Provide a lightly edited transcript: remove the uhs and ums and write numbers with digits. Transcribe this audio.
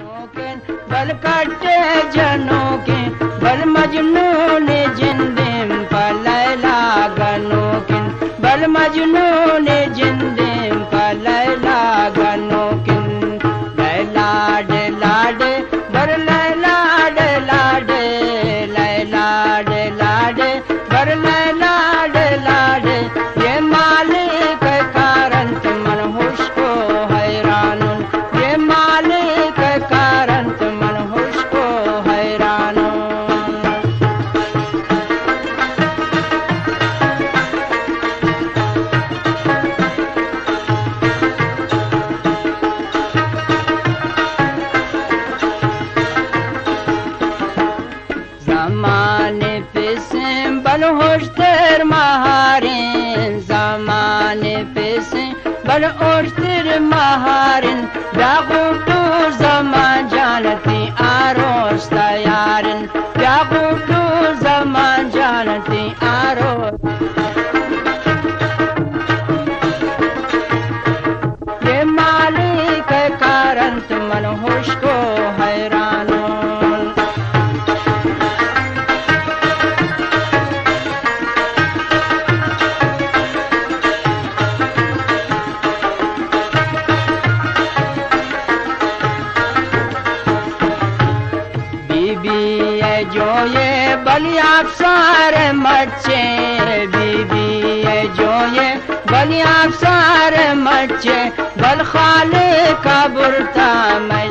के बल कटे जनों के बल मजनू ने जिंदेम पलैला गनों के बल मजनू ने जिंदेम पलैला गनों के लैला डे लाडे बर लैला डे लाडे लैला डे लाडे बर लैला डे लाडे ये मालिक कारण मन होश को हैरान ये मालिक कारण मन होश को हैरान ज़माने पे से बल होश तेर महारिन ज़माने पे से बल होश तेर महारिन ब्यागुटू ज़मान जानती आरोस तैयारिन ब्यागुटू ज़मान जानती आरोस ये मालिक कारण मन होश को हैरान बीबी है जो ये बलिया सारे मच्चे बीबी है जो ये बलिया सारे मच्चे बल खाले का बुरता मैं